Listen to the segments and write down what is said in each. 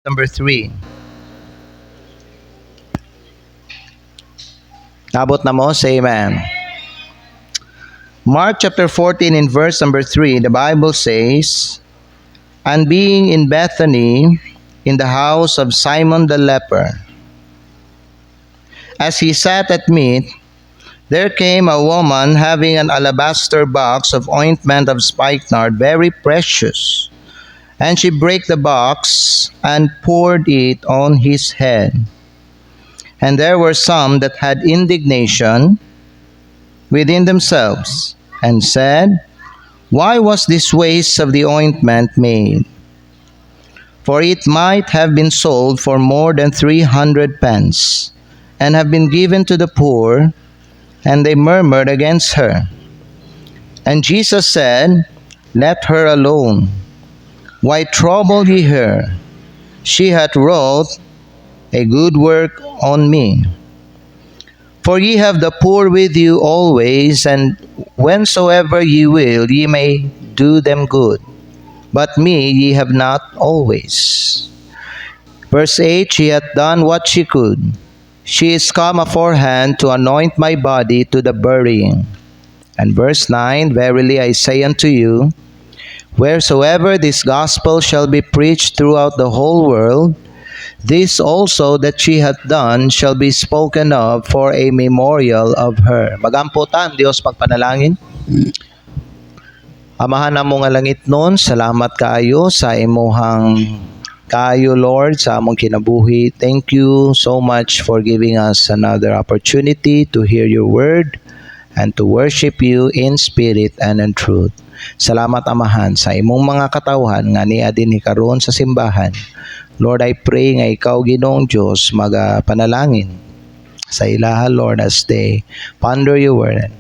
Number 3. Abot na mo? Say amen. Mark chapter 14 in verse number 3, the Bible says, "And being in Bethany, in the house of Simon the leper, as he sat at meat, there came a woman having an alabaster box of ointment of spikenard, very precious. And she brake the box and poured it on his head. And there were some that had indignation within themselves, and said, Why was this waste of the ointment made? For it might have been sold for more than 300 pence, and have been given to the poor. And they murmured against her. And Jesus said, Let her alone. Why trouble ye her? She hath wrought a good work on me. For ye have the poor with you always, and whensoever ye will, ye may do them good. But me ye have not always." Verse 8, "She hath done what she could. She is come aforehand to anoint my body to the burying." And verse 9, "Verily I say unto you, wheresoever this gospel shall be preached throughout the whole world, this also that she hath done shall be spoken of for a memorial of her." Magamputan, Dios, pagpanalangin. Amahan na mo nga langit nun, salamat kaayo sa imuhang kaayo, Lord, sa among kinabuhi. Thank you so much for giving us another opportunity to hear your word and to worship you in spirit and in truth. Salamat, Amahan, sa imong mga katawhan nga niya din karon sa simbahan. Lord, I pray nga ikaw, Ginoong Diyos, magapanalangin sa ilaha, Lord, as they ponder your word.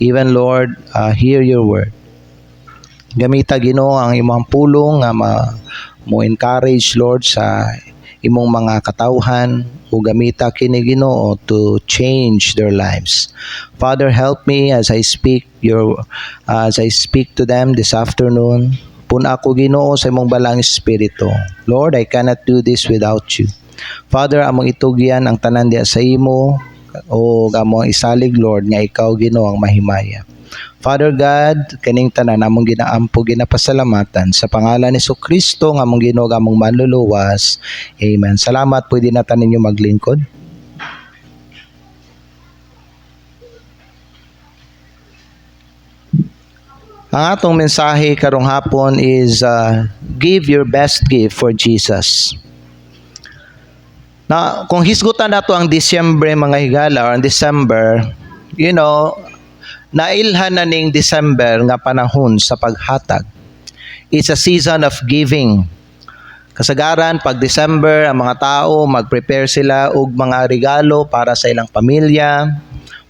Even, Lord, hear your word. Gamita, Ginoo, ang imong pulong nga mo encourage, Lord, sa imong mga katawhan, o gamita kini, Ginoo, to change their lives. Father, help me as I speak to them this afternoon. Puna ako, Ginoo, sa imong balang espiritu. Lord, I cannot do this without you. Father, among itugyan ang tanan diya sa imo, o among isalig, Lord, nga ikaw, Ginoo, ang mahimaya. Father God, kaning tanan among ginaampo ginapasalamatan sa pangalan ni Jesucristo nga among Ginoo among manluluwas. Amen. Salamat, pwede na tanan ninyo maglingkod. Ang atong mensahe karong hapon is give your best gift for Jesus. Na kung hisgutan nato ang Disyembre, mga higala, or ang December, you know, nailhan na ning December nga panahon sa paghatag. It's a season of giving. Kasagaran, pag December, ang mga tao, mag-prepare sila og mga regalo para sa ilang pamilya,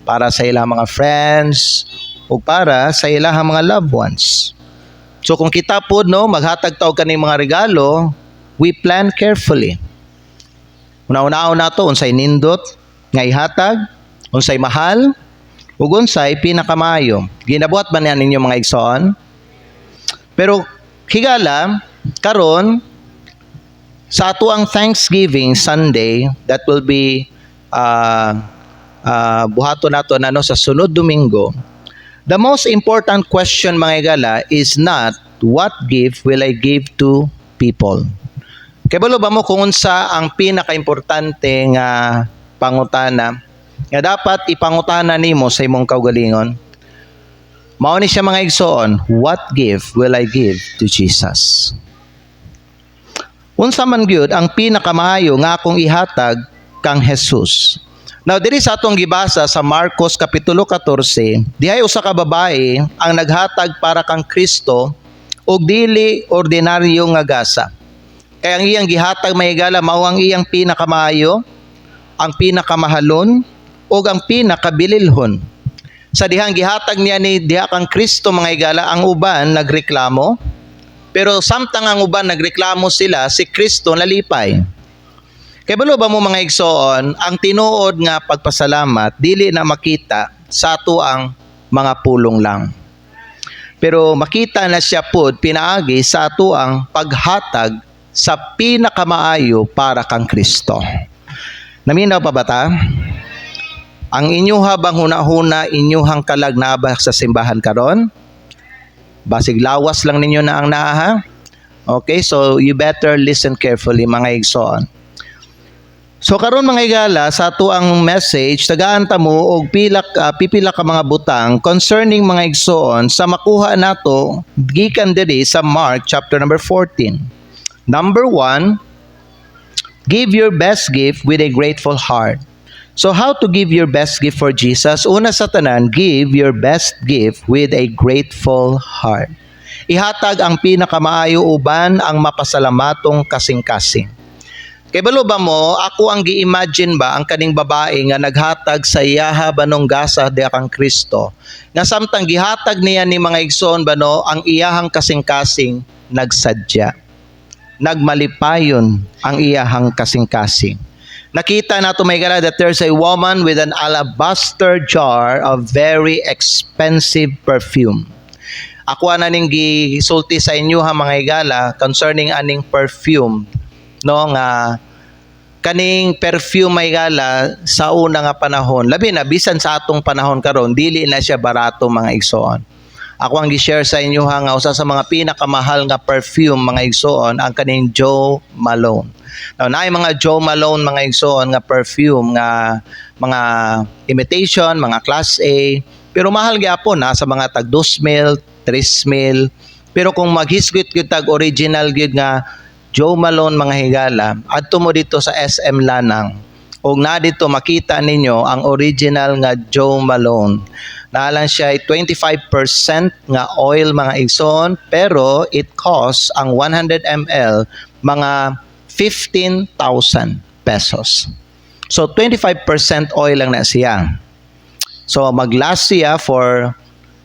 para sa ilang mga friends, o para sa ilang mga loved ones. So kung kita po, no, maghatag taog kaning mga regalo, we plan carefully. Una-unaon na to, unsay nindot, nga ihatag, unsay mahal, ug unsay pinakamayo. Ginabuhat ba niya ninyo mga igsoon? Pero higala karon sa ato ang Thanksgiving Sunday that will be buhaton nato nano sa sunod Domingo. The most important question, mga higala, is not what gift will I give to people. Kay balo ba mo kung unsa ang pinakaimportante nga pangutana nga dapat ipangutana nimo sa imong kaugalingon? Mao ni siya, mga igsoon, what gift will I give to Jesus? Unsa man gyud ang pinakamaayo nga akong ihatag kang Jesus? Now, diri sa atong gibasa sa Marcos kapitulo 14, dihay usa ka babae ang naghatag para kang Kristo og dili ordinaryo nga gasa. Kaya ang iyang gihatag, mga higala, mao ang iyang pinakamaayo, ang pinakamahalon, o ang pinakabililhon. Sa dihang gihatag niya ni diha kang Kristo, mga higala, ang uban nagreklamo, pero samtang ang uban nagreklamo sila, si Kristo nalipay. Kaya balo ba mo, mga igsoon, ang tinuod nga pagpasalamat dili na makita sa ato ang mga pulong lang. Pero makita na siya pod pinaagi sa ato ang paghatag sa pinakamaayo para kang Kristo. Naminaw pa ba ta? Ang inyuha bang huna-huna inyuhang kalagnaba sa simbahan karon? Basig lawas lang ninyo na ang naaha? Okay, so you better listen carefully mga igsoon. So karon mga higala, sa ato ang message, tagaan ta mo og pipila ka mga butang concerning mga igsoon sa makuha nato gikan diri sa Mark chapter number 14. Number 1, give your best gift with a grateful heart. So how to give your best gift for Jesus? Una sa tanan, give your best gift with a grateful heart. Ihatag ang pinakamaayo uban ang mapasalamatong kasing-kasing. Kay balo ba mo, ako ang gi-imagine ba ang kaning babae nga naghatag sa iyaha banong gasa di akang Kristo. Nga samtang gihatag niya ni mga igsoon bano ang iyahang kasing-kasing nagsadya. Nagmalipayon ang iyahang kasing-kasing. Nakita nato may gara that there's a woman with an alabaster jar of very expensive perfume. Ako na ning gisulti sa inyo ha mga higala concerning aning perfume, no, nga kaning perfume may gala sa una nga panahon, labi na bisan sa atong panahon karon dili na siya barato mga igsoon. Ako ang gi-share sa inyo ha nga usa sa mga pinakamahal nga perfume mga igsoon ang kaning Jo Malone. Now, naay mga Jo Malone mga igsoon nga perfume nga mga imitation, mga class A, pero mahal gyapon na sa mga tag 2,000, 3,000. Pero kung maghisgot gyud tag original gyud nga Jo Malone mga higala, adto mo dito sa SM Lanang. Og na dito makita ninyo ang original nga Jo Malone. Naalang siya ay 25% nga oil mga igsoon, pero it costs ang 100 ml mga 15,000 pesos. So 25% oil lang na siya. So maglast siya for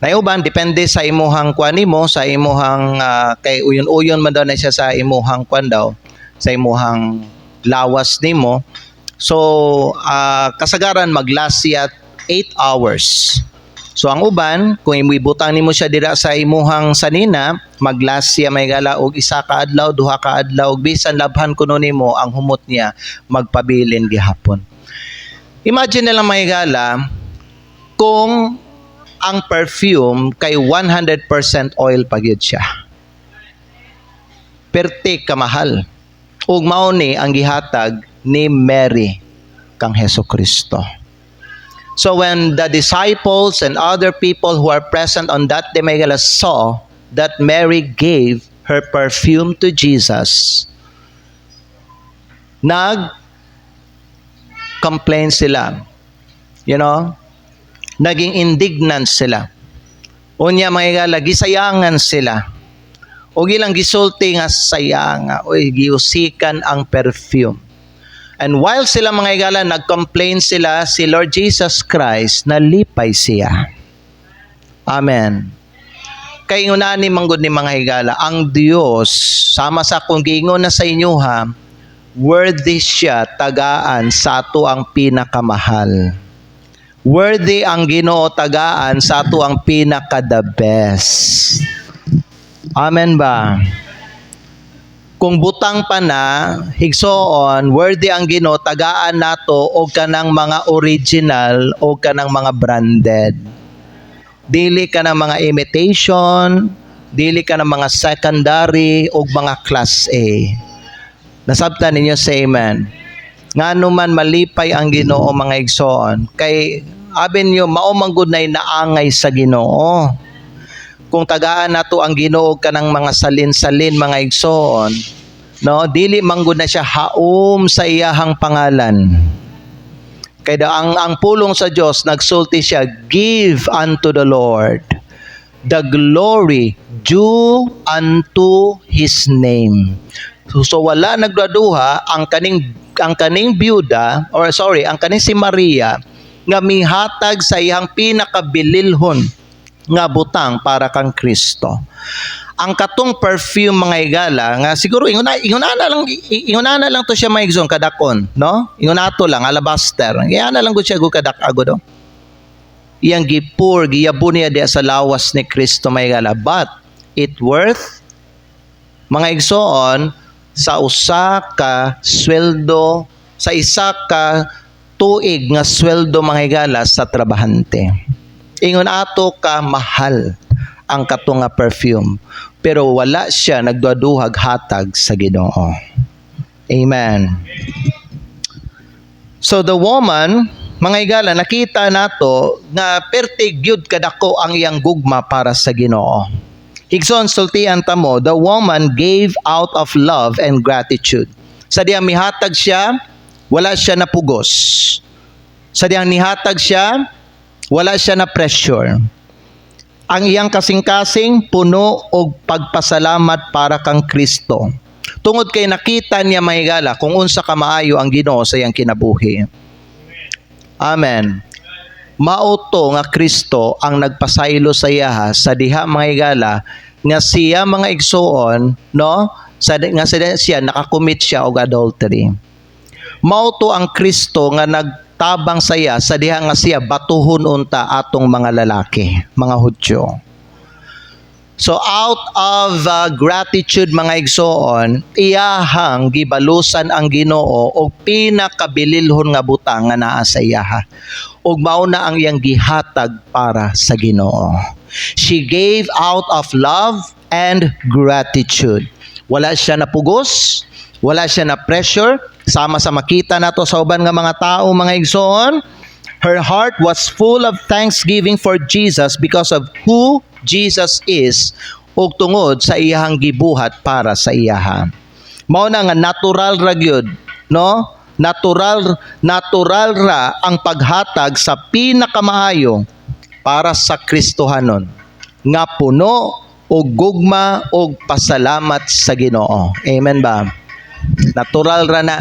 nayuban depende sa imuhang kuan nimo, sa imuhang kay uyon-uyon man daw na siya sa imuhang kuan daw, sa imuhang lawas nimo. So kasagaran maglast siya 8 hours. So ang uban, kung ibutang nimo siya dira sa imuhang sanina, maglast siya may gala og 1 ka adlaw, 2 ka adlaw, og bisan labhan kuno nimo ang humot niya magpabilin gihapon. Imagine na lang may gala kung ang perfume kay 100% oil pagyud siya. Perti kamahal. Ug mao ni ang gihatag ni Mary kang Hesukristo. So when the disciples and other people who are present on that day may saw that Mary gave her perfume to Jesus, nag-complain sila. You know? Naging indignant sila. Unya mga higala, gisayangan sila. O gilang gisulti nga sayanga, o giusikan ang perfume. And while sila mga higala, nag-complain sila, si Lord Jesus Christ, nalipay siya. Amen. Kay ngunani manggod ni mga higala, ang Dios, sama sa kung giingon na sa inyo ha, worthy siya tagaan sa ato ang pinakamahal. Worthy ang Ginoo tagaan sa ato ang pinaka-the best. Amen ba? Kung butang pa na, higsoon, worthy ang Ginoo tagaan nato og kanang mga original o kanang mga branded. Dili ka ng mga imitation, dili ka ng mga secondary o mga class A. Nasabtan ninyo say amen. Ngano man malipay ang Ginoo mga igsoon, kay aben nyo maumanggod na naangay sa Ginoo. Kung tagaan nato ang Ginoo kanang mga salin-salin mga igsoon, no, dili manggod na siya haom sa iyahang pangalan. Kaya ang pulong sa Dios nagsulti siya, give unto the Lord the glory due unto His name. So wala nagduduha ang kaning byuda, ang kaning si Maria nga mihatag sa iyang pinakabililhon nga butang para kang Kristo. Ang katong perfume mga higala nga siguro inguna lang to siya maigzon kadakon, no? Ingunato lang alabaster. Iya na lang gud siya kadak-ago do. Iyang gipur giyabon niya di sa lawas ni Kristo mga higala, but it worth mga igsoon sa usa ka sweldo, sa isa ka tuig nga sweldo mga higala sa trabahante. Ingon ato ka mahal ang kato nga perfume, pero wala siya nagduduhag hatag sa Ginoo. Amen. So the woman, mga higala, nakita nato nga pertig gyud kadako ang iyang gugma para sa Ginoo. Igsoon sultian ta mo, the woman gave out of love and gratitude. Sa diyang mihatag siya, wala siya na pugos. Sa diyang nihatag siya, wala siya na pressure. Ang iyang kasing-kasing puno og pagpasalamat para kang Kristo. Tungod kay nakita niya mahigala kung unsa ka maayo ang Ginoo sa iyang kinabuhi. Amen. Mauto nga Kristo ang nagpasaylo sa iya sa diha mahigala nga siya mga igsoon, no? Siya nakakommit siya og adultery. Mauto ang Kristo nga nagtabang sa iya sa diha nga siya batuhon unta atong mga lalaki, mga Hudyo. So out of gratitude mga igsoon, iyahang gibalusan ang Ginoo og pinakabililhon nga butang nga naa sa iyaha. Ug mao na ang iyang gihatag para sa Ginoo. She gave out of love and gratitude. Wala siya na pugos, wala siya na pressure. Sama sa makita nato sa uban nga mga tao mga igsoon, her heart was full of thanksgiving for Jesus because of who Jesus is ug tungod sa iyahang gibuhat para sa iyaha. Mao na nga natural ra gyud, no? Natural ra ang paghatag sa pinakamaayo para sa Kristohanon nga puno og gugma og pasalamat sa Ginoo. Amen ba? Natural ra na.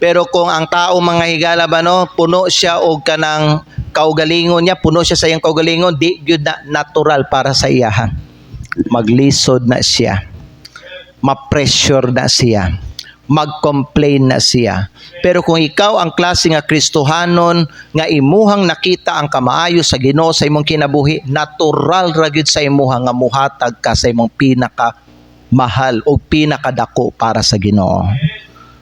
Pero kung ang tao mga higala ba no, puno siya og kanang kaugalingon niya, puno siya sa iyang kaugalingon, di gyud na natural para sa iya. Maglisod na siya. Ma-pressure na siya. Mag-complain na siya. Pero kung ikaw ang klase nga Kristohanon nga imuhang nakita ang kamaayo sa Ginoo sa imong kinabuhi, natural ra gyud sa imuha nga muhatag ka sa imong pinaka mahal o pinakadako para sa Ginoo.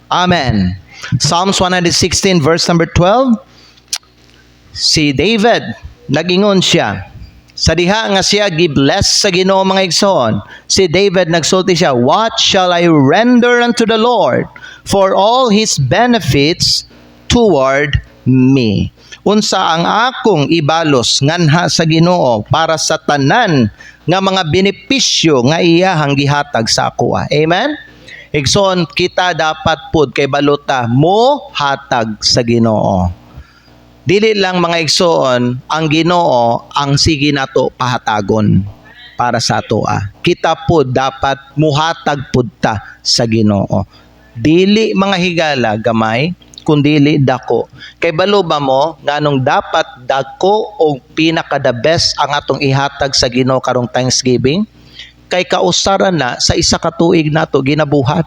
Amen. Psalms 116 verse number 12. Si David, nagingon siya. Sa diha nga siya gibless sa Ginoo mga igsoon, si David nagsulti siya, "What shall I render unto the Lord for all His benefits toward me?" Unsa ang akong ibalos nganha sa Ginoo para sa tanan nga mga benepisyo nga iyahang gihatag sa ako. Amen? Igsoon, kita dapat pud kay balota mo hatag sa Ginoo. Dili lang mga igsoon, ang Ginoo ang sige nato pahatagon para sa atoa. Kita pud dapat muhatag pud ta sa Ginoo. Dili mga higala gamay, kundili dako. Kay balo ba mo nganong dapat dako o pinaka the best ang atong ihatag sa Ginoo karong Thanksgiving? Kay kausaran na sa isa ka tuig nato ginabuhat.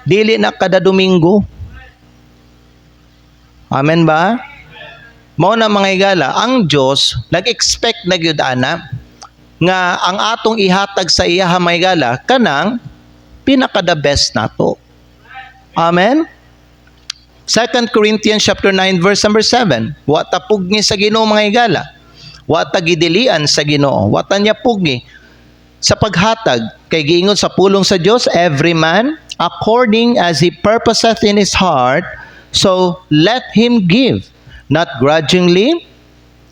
Dili na kada Domingo. Amen ba? Mao na mga higala, ang Dios nag-expect na gyud ana nga ang atong ihatag sa iya mga higala kanang pinaka the best nato. Amen. 2 Corinthians chapter 9 verse number 7. Wa ta pugni sa Ginoo mga higala. Wa ta gidilian sa Ginoo. Wa ta niya pugni sa paghatag kay giingon sa pulong sa Dios, every man according as he purposeth in his heart, so let him give, not grudgingly,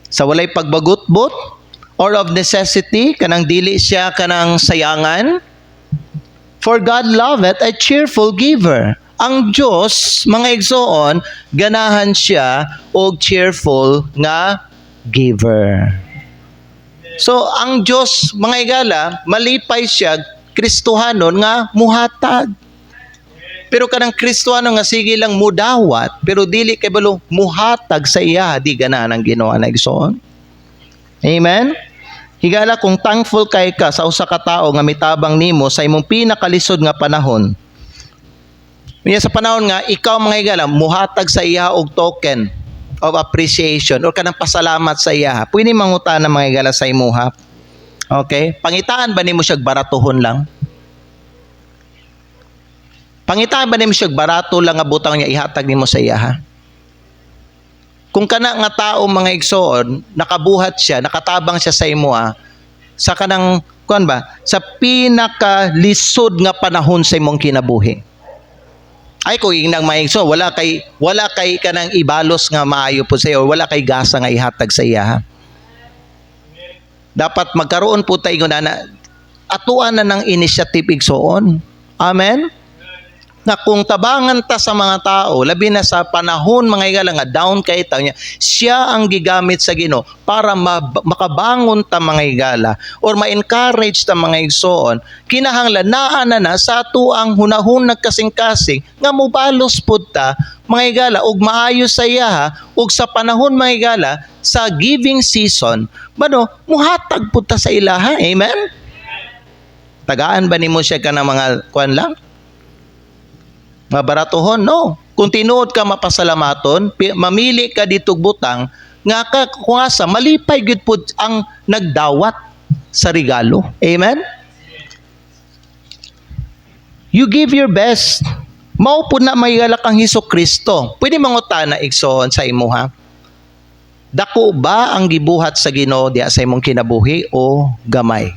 sa walay pagbagutbot, or of necessity, kanang dili siya kanang sayangan. For God loveth a cheerful giver. Ang Diyos, mga igsoon, ganahan siya og cheerful nga giver. So, ang Diyos, mga igala, malipay siya, Kristohanon nga muhatag. Pero kanang Kristohanon nga sige lang mudawat, pero dili kay balo muhatag sa iya, di ganahan ang Ginoo na igsoon. Amen? Higala, kung thankful kay ka sa usa ka tawo nga mitabang nimo sa imong pinakalisod nga panahon, niya sa panahon nga, ikaw mga higala, muhatag sa iya og token of appreciation o kanang pasalamat sa iya. Pwede mangutan ng mga higala sa imuha. Okay? Pangitaan ba nimo siya baratuhon lang? Pangita ba nimo siya barato lang nga butang niya ihatag nimo sa iya ha? Kung kana nga tao mga igsoon, nakabuhat siya, nakatabang siya sa imo ha, sa kanang kuan ba, sa pinakalisod nga panahon sa imong kinabuhi. Ay kung inang maigso, wala kay kanang ibalos nga maayo po sa iyo, wala kay gasa nga ihatag sa iya ha. Dapat magkaroon po tayo na atuan na ng initiative igsoon. Amen? Na kung tabangan ta sa mga tao, labi na sa panahon mga igala nga down kay tao niya, siya ang gigamit sa Ginoo para makabangon ta mga igala or ma-encourage ta mga igsoon, kinahanglan naa na sa ato ang hunahon nagkasing-kasing nga mobalos pud ta mga igala ug maayo sa iya ug sa panahon mga igala sa giving season, muhatag pud ta sa ilaha. Amen? Tagaan ba nimo siya kanang mga kuan lang? Mabaratohon, no. Kung tinuod ka mapasalamaton, mamili ka ditog butang, nga ka kuasa, malipay gud pud ang nagdawat sa regalo. Amen? You give your best. Mao pud na maygalak ang Hesukristo. Pwede mangutana igsoon sa imo ha. Dako ba ang gibuhat sa Ginoo diha sa imong kinabuhi o gamay?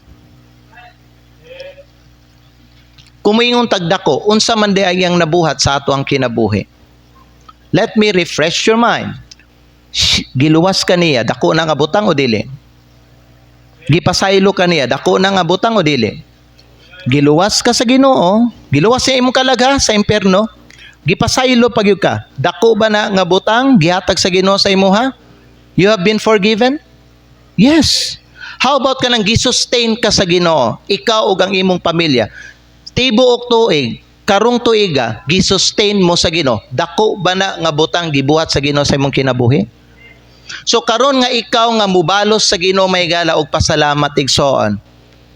Kumingon tagdako, unsa man di ayang nabuhat sa ato ang kinabuhi. Let me refresh your mind. Giluwas ka niya, dako na nga butang o dili? Gipasaylo ka niya, dako na nga butang o dili? Giluwas ka sa Ginoo, giluwas sa imong kalagha sa impierno, gipasaylo pagyud ka, dako ba na nga butang gihatag sa Ginoo sa imuha? You have been forgiven? Yes. How about ka nang gisustain ka sa Ginoo, ikaw ug ang imong pamilya? Tibuok tuig, karong tuiga, gisustain mo sa Ginoo. Dako ba na nga butang gibuhat sa Ginoo sa imong kinabuhi? So karon nga ikaw nga mubalos sa Ginoo may gala og pasalamat igsoon.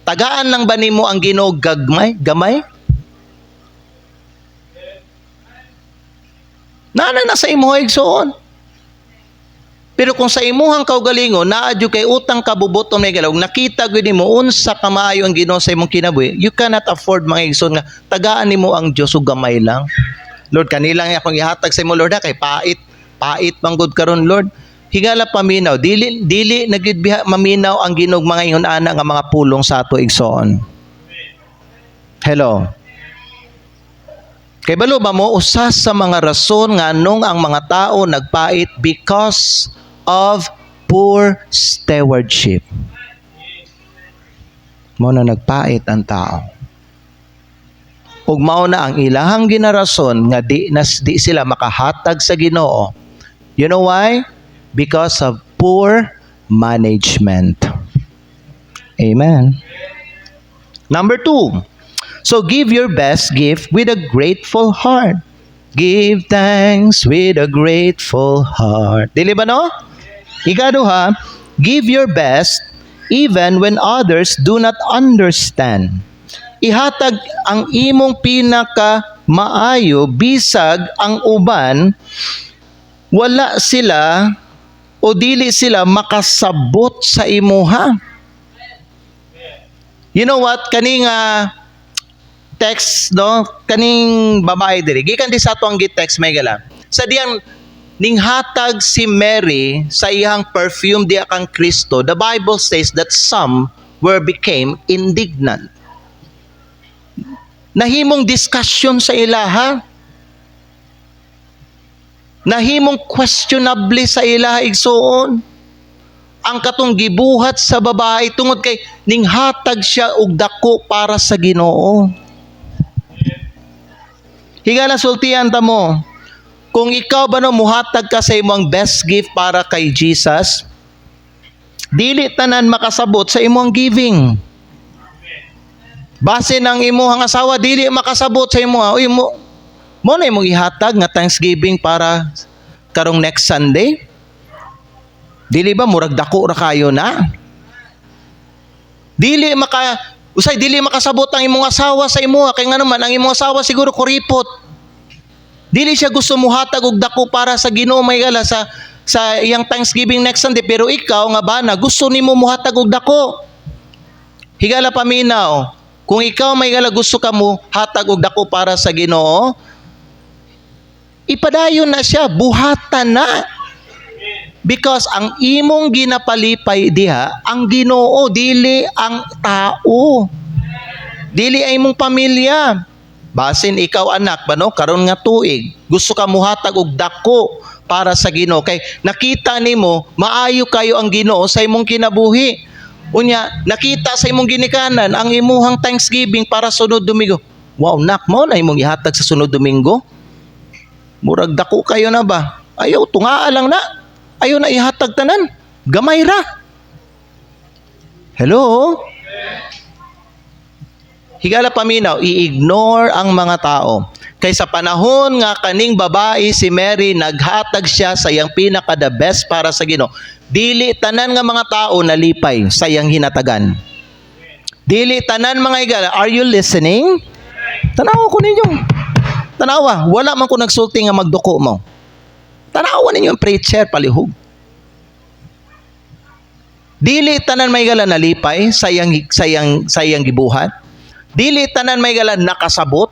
Tagaan lang ba nimo ang Ginoo gamay? Nana na sa imo igsoon. Pero kung sa imuhang kaugalingon naadyo kay utang kabubuton may galaw, nakita gyud nimo unsa ka maayo ang Ginoo sa imong kinabuhi, you cannot afford mga igsoon nga tagaan nimo ang Dios ug gamay lang. Lord, kanilang akong ihatag sa imo Lord kay pait manggod karon Lord. Higala paminaw, dili na gyud maminaw ang Ginoo mga ingon ana nga mga pulong sa ato igsoon. Hello. Kay balo ba mo usa sa mga rason nga anong ang mga tao nagpait because of poor stewardship. Mao na nagpait ang tao. Ug mao na ang ilahang ginarason nga di sila makahatag sa Ginoo. You know why? Because of poor management. Amen. Number 2. So give your best gift with a grateful heart. Give thanks with a grateful heart. Dili ba no? Ikaduha, give your best even when others do not understand. Ihatag ang imong pinaka maayo bisag ang uban wala sila o dili sila makasabot sa imuha. You know what? Kaning text, no? Kaning babae diri. Gikan di sa ato ang gi-text may gala. Sa diyang ninghatag si Mary sa iyang perfume diya kang Kristo, the Bible says that some became indignant. Nahimong discussion sa ilaha. Nahimong questionable sa ilaha igsoon. Ang katong gibuhat sa babae tungod kay ninghatag siya og dako para sa Ginoo. Higala sultian ta mo. Kung ikaw ba no muhatag ka sa imong best gift para kay Jesus, dili tanan makasabot sa imong giving. Base ng imong asawa dili makasabot sa imong mo na imong ihatag nga Thanksgiving para karong next Sunday. Dili ba murag dako ra kayo na? Dili makasabot ang imong asawa sa imo kay nga naman ang imong asawa siguro kuripot. Dili siya gusto muhatag og dako para sa Ginoo may gala sa iyang Thanksgiving next Sunday, pero ikaw nga bana gusto nimo muhatag og dako. Higala paminaw, Kung ikaw may gusto ka mo hatag og dako para sa Ginoo, ipadayon na siya, buhatan na. Because ang imong ginapalipay diha, ang Ginoo, dili ang tao. Dili ay imong pamilya. Basin ikaw anak ba no, karon nga tuig, gusto ka muhatag og dako para sa Ginoo kay nakita nimo maayo kayo ang Ginoo sa imong kinabuhi. Unya, nakita sa imong ginikanan ang imuhang Thanksgiving para sunod Domingo. Wow, nak mo na imong ihatag sa sunod Domingo. Murag dako kayo na ba? Ayaw, tungaa lang na. Ayaw na ihatag tanan. Gamay ra. Hello? Higala paminaw, i-ignore ang mga tao. Kay sa panahon nga kaning babae si Mary, naghatag siya sa iyang pinaka the best para sa Ginoo. Dili tanan nga mga tao nalipay sa iyang hinatagan. Dili tanan mga higala, are you listening? Tanawa ko ninyo. Tanawa, wala man ko nagsulti nga magduko mo. Tanawa ninyo ang preacher palihog. Dili tanan may gala nalipay sa iyang gibuhat. Dili tanan may gala nakasabot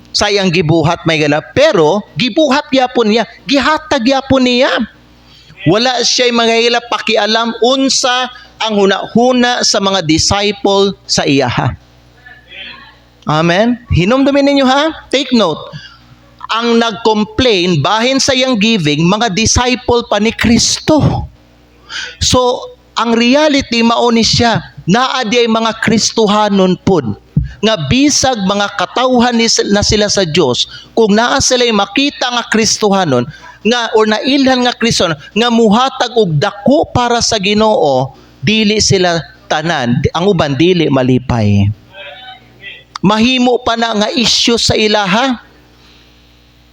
sa iyang gibuhat may gala, pero gibuhat gyapon niya, gihatag gyapon niya. Wala siya mga pakialam unsa ang huna-huna sa mga disciple sa iyaha. Amen? Hinumdumin ninyo ha? Take note. Ang nag-complain bahin sa iyang giving, mga disciple pa ni Kristo. So, ang reality mauni siya, naadi ay mga Kristohanon pud nga bisag mga katawhan na sila sa Dios, kung naa sila makita nga Kristohanon nga or nailhan nga Kristo nga muhatag og dako para sa Ginoo, dili sila tanan, ang uban dili malipay. Mahimo pa na nga issue sa ilaha.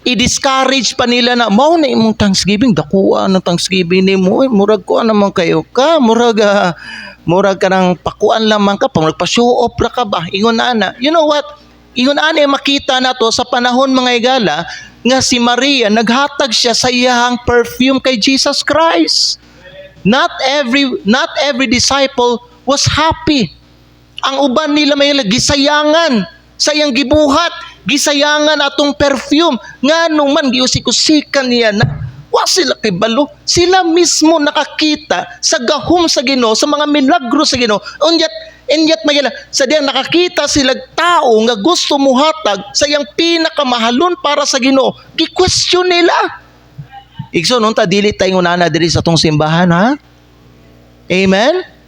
I-discourage pa nila na mao na imong Thanksgiving, dakuan ng Thanksgiving nimo, murag ko naman kayo ka, murag ka ng pakuan lamang ka, pag nagpa-show off ra ka ba, ingon ana. You know what? Ingon ana makita na to sa panahon mga igala nga si Maria naghatag siya sa iyang perfume kay Jesus Christ. Not every disciple was happy. Ang uban nila may gisayangan sa iyang gibuhat, gisayangan atong perfume nganong man giusik-usikan niya na wa sila kay balo. Sila mismo nakakita sa gahom sa Ginoo, sa mga milagro sa Ginoo. And yet magila, sa diyan nakakita sila tao nga gusto muhatag sa iyang pinakamahalon para sa Ginoo. Gi-question nila. Igsoon unta dili tayo ngunana diri sa tong simbahan ha? Amen?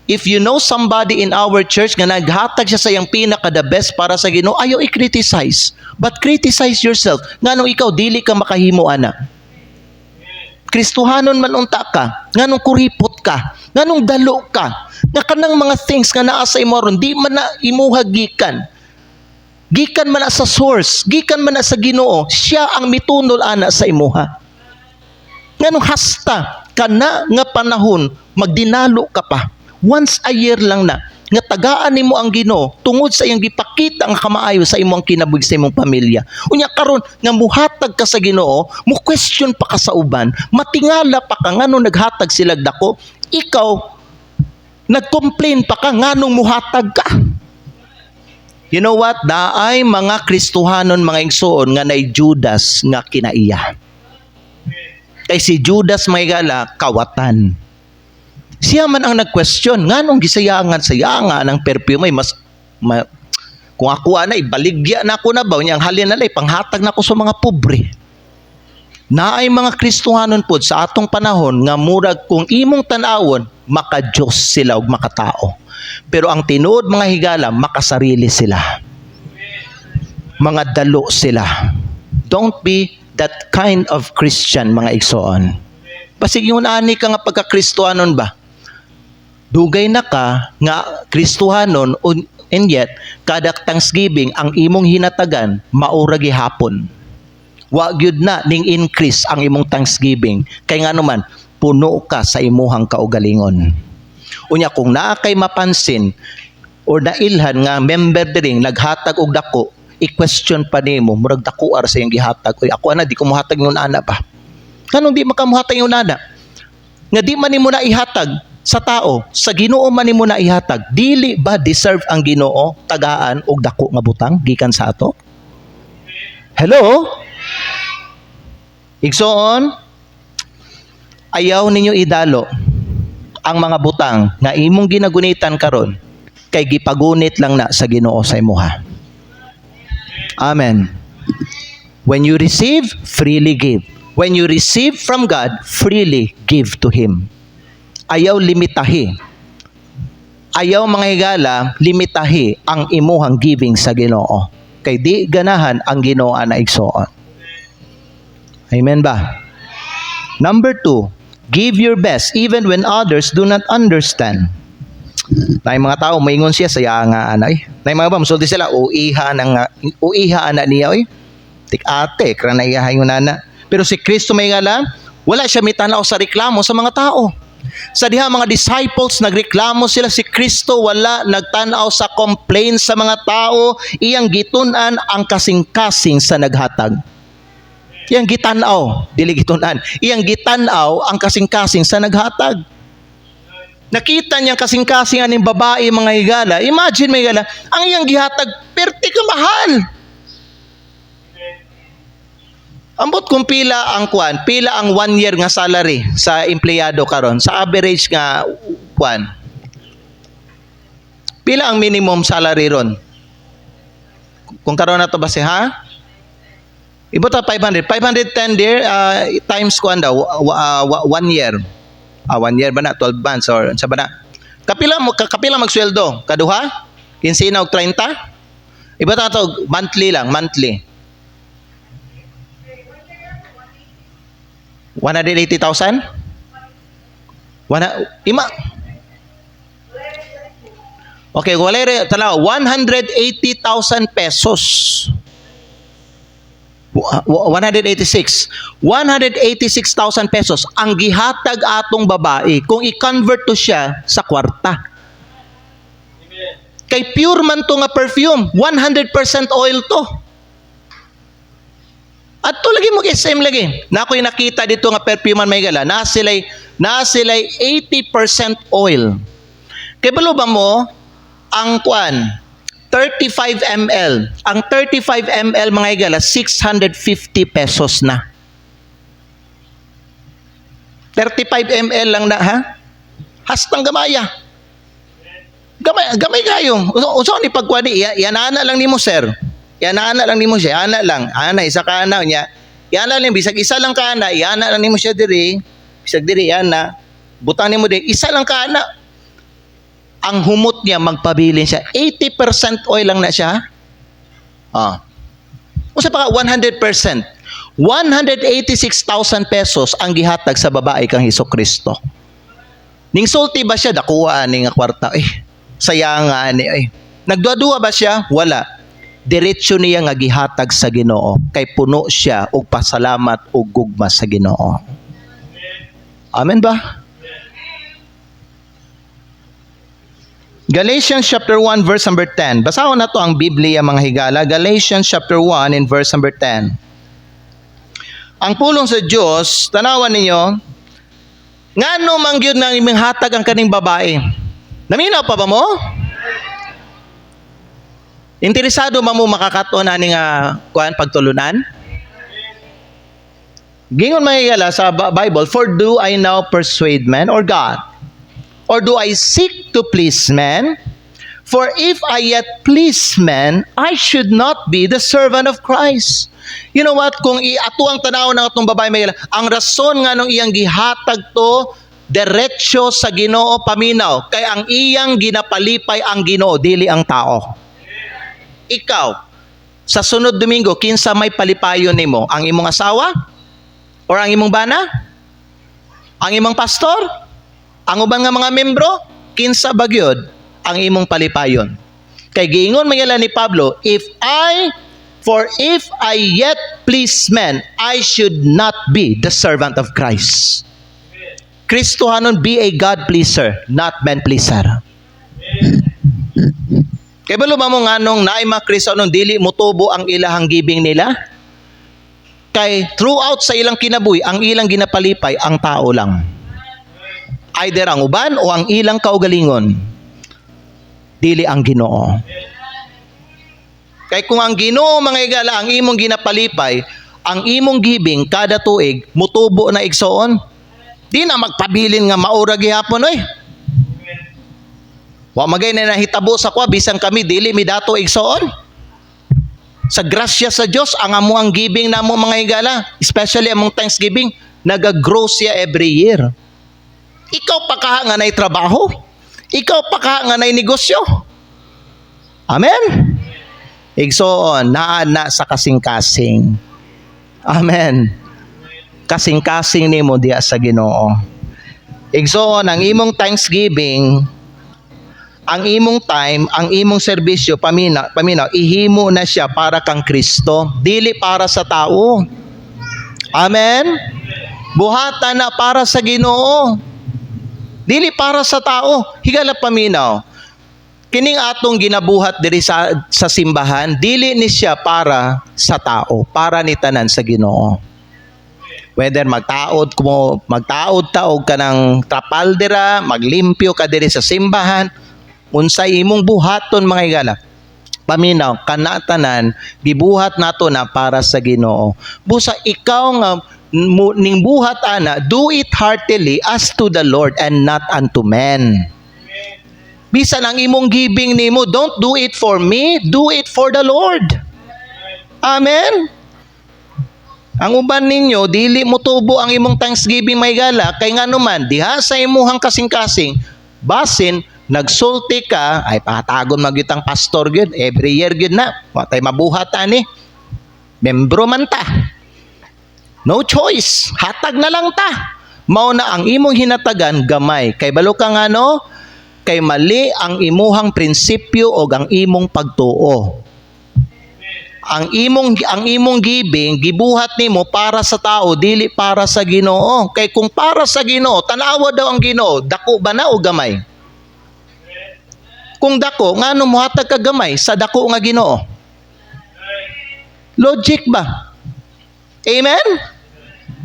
If you know somebody in our church nga naghatag siya sa iyang pinaka the best para sa Ginoo, ayaw i-criticize. But criticize yourself. Nganong ikaw dili ka makahimo ana. Kristohanon man unta ka, nganong kuripot ka, nganong dalo ka, nga kanang mga things nga naa sa imo ron di man na imuha gikan. Gikan man na sa source, gikan man na sa Ginoo, siya ang mitunol ana sa imuha. Nganong hasta kana nga panahon magdinalo ka pa. Once a year lang na nga tagaan nimo ang Ginoo tungod sa iyang gipakita ang kamaayo sa imong kinabuhi sa imong pamilya. Unya karon nga muhatag ka sa Ginoo, mo question pa ka sa uban, matingala pa ka nganong naghatag sila dako, ikaw nag-complain pa ka nganong muhatag ka. You know what? Daay mga Kristohanon mga igsoon nga nay Judas nga kinaiya. Kay si Judas may gala kawatan. Siya man ang nag-question, nganong gisayangan ng perfume ay kung ako ana ibaligya na ako na ba unya ang halin nalay panghatag na ako sa mga pobre. Naay mga Kristohanon pod sa atong panahon nga murag kung imong tan-awon maka-Diyos sila ug makatao. Pero ang tinuod mga higala makasarili sila. Mga dalo sila. Don't be that kind of Christian mga igsoon. Basig yun ani ka nga pagka-Kristohanon ba? Dugay na ka nga Kristohanon and yet kada Thanksgiving ang imong hinatagan maura gihapon. Wa gyud na ning increase ang imong Thanksgiving kay ngano man puno ka sa imuhang kaugalingon. Unya kung naa kay mapansin or nailhan nga member diri naghatag og dako, i-question pa nimo murag dako ar sa iyang gihatag. Oy ako ana di ko mohatag ngun ana pa. Kanong di makamuhatag yung ana? Nga di man nimo na ihatag sa tao, sa Ginoo man nimo na ihatag, dili ba deserve ang Ginoo tagaan og dako nga butang gikan sa ato? Hello? Igsoon, ayaw ninyo idalo ang mga butang nga imong ginagunitan karon kay gipagunit lang na sa Ginoo sa imuha. Amen. When you receive, freely give. When you receive from God, freely give to Him. Ayaw limitahi. Ayaw mga higala, limitahi ang imuhang giving sa Ginoo. Kay di ganahan ang Ginoo na igsoon. Amen ba? Number 2, give your best even when others do not understand. Na mga tao moingon siya saya nga anay. Na mga ba musulti sila uiha na niya oy. Tik-ate kana iyahay nana. Pero si Kristo may ngala, wala siya mitanaw sa reklamo sa mga tao. Sa diha mga disciples nagreklamo sila, si Kristo wala nagtanaw sa complaint sa mga tao, iyang gitun-an ang kasing-kasing sa naghatag. Iyang gitanaw, dili gitun-an. Iyang gitanaw ang kasing-kasing sa naghatag. Nakita niya kasing-kasing aning babae mga higala. Imagine mga higala, ang iyang gihatag perti ka mahal. Ambot kung pila ang 1 year nga salary sa empleyado karon, sa average nga pila ang minimum salary ron? Kung karon na to ba ha? Ibot 500. 510 there times daw 1 year. 1 year ba na 12 months or sa ba na? Kapila magsweldo? Kaduha? 15 og 30? Ibot na to monthly lang, monthly. 180,000? Okay, walere tanaw 180,000 pesos. 186,000 pesos ang gihatag atong babae kung i-convert to siya sa kwarta. Kay pure man to nga perfume, 100% oil to. At to lagi mo SM lagi. Na ako'y nakita dito nga perfume man may gala, na sila'y 80% oil. Kay balo ba mo ang 35 ml. Ang 35 ml mga higala, 650 pesos na. 35 ml lang na ha? Hastang gamaya. Gamay kayo. Uso ni pagkuha ni, yanana lang ni mo sir. Yanana lang ni mo siya. Yana lang. Isa ka na niya. Yana lang. Bisag isa lang ka na. Yana lang ni mo siya diri. Bisag diri yana. Butang ni mo diri. Isa lang ka na. Ang humot niya, magpabilin siya. 80% oil lang na siya. Usa pa ka, 100%. 186,000 pesos ang gihatag sa babae kang Hesukristo. Ning sulti ba siya? Dakuha ni nga kwarta. Sayang nga ni. Nagdua-dua ba siya? Wala. Diretso niya nga gihatag sa Ginoo. Kay puno siya og pasalamat og gugma sa Ginoo. Amen ba? Galatians chapter 1 verse number 10. Basahon na to ang Biblia mga higala. Galatians chapter 1 in verse number 10. Ang pulong sa Dios, tanawan ninyo, ngano man gyud nang imong hatag ang kaning babae. Naminaw pa ba mo? Interesado ba mo makakaton ani nga pagtulunan? Gingon mga higala sa Bible, for do I now persuade men or God? Or do I seek to please men? For if I yet please men, I should not be the servant of Christ. You know what? Kung ato ang tanaw ng atong babae may ang rason nga nung iyang gihatag to diretso sa Ginoo paminaw, kay ang iyang ginapalipay ang Ginoo dili ang tao. Ikaw sa sunod Domingo kinsa may palipayon nimo? Ang imong asawa? Or ang imong bana? Ang imong pastor? Ang uban nga mga membro, kinsa bagyod ang imong palipayon. Kay giingon magyala ni Pablo, if I yet please men, I should not be the servant of Christ. Kristohanon, be a God pleaser, not man pleaser. Kay balo ba mo nganong naay mga Kristohanon dili motubo ang ilahang giving nila? Kay throughout sa ilang kinabuhi, ang ilang ginapalipay ang tao lang. Either ang uban o ang ilang kaugalingon. Dili ang Ginoo. Kay kung ang Ginoo mga higala ang imong ginapalipay, ang imong giving kada tuig mutubo na igsoon. Di na magpabilin nga maura gihapon oy. Wa magay na nahitabo sa kwa bisan kami dili mi dato igsoon. Sa grasya sa Dios ang amo ang giving namo mga higala, especially among Thanksgiving, nagagrow siya every year. Ikaw pa ka nga nay trabaho. Ikaw pa ka nga nay negosyo. Amen. Igsoon naa na sa kasing-kasing. Amen. Kasing-kasing nimo diha sa Ginoo. Igsoon ang imong Thanksgiving, ang imong time, ang imong serbisyo paminaw ihimo na siya para kang Kristo, dili para sa tao. Amen. Buhatan na para sa Ginoo. Dili para sa tao. Higala paminaw. Kining atong ginabuhat diri sa simbahan, dili ni siya para sa tao, para ni tanan sa Ginoo. Whether magtaod ta og kanang trapal dira, maglimpyo ka diri sa simbahan, unsay imong buhaton mga higala. Paminaw kana tanan gibuhat nato na para sa Ginoo. Busa ikaw nga ning buhat ana, do it heartily as to the Lord and not unto men. Bisan ang imong giving nimo, don't do it for me, do it for the Lord. Amen. Ang uban ninyo, dili mo tubo ang imong Thanksgiving may gala, kay nga naman, diha sa imuhang kasing-kasing, basin, nagsulti ka, ay patagon magyutang pastor gyud, every year gyud na, watay mabuhat ani. Membro man ta. No choice, hatag na lang ta. Mao na ang imong hinatagan gamay, kay balo ka nga no, kay mali ang imuhang prinsipyo o ang imong pagtuo. Ang imong giving gibuhat nimo para sa tao dili para sa Ginoo. Kay kung para sa Ginoo, tanawa daw ang Ginoo, dako ba na o gamay? Kung dako, ngano mohatag ka gamay sa dako nga Ginoo? Logic ba? Amen?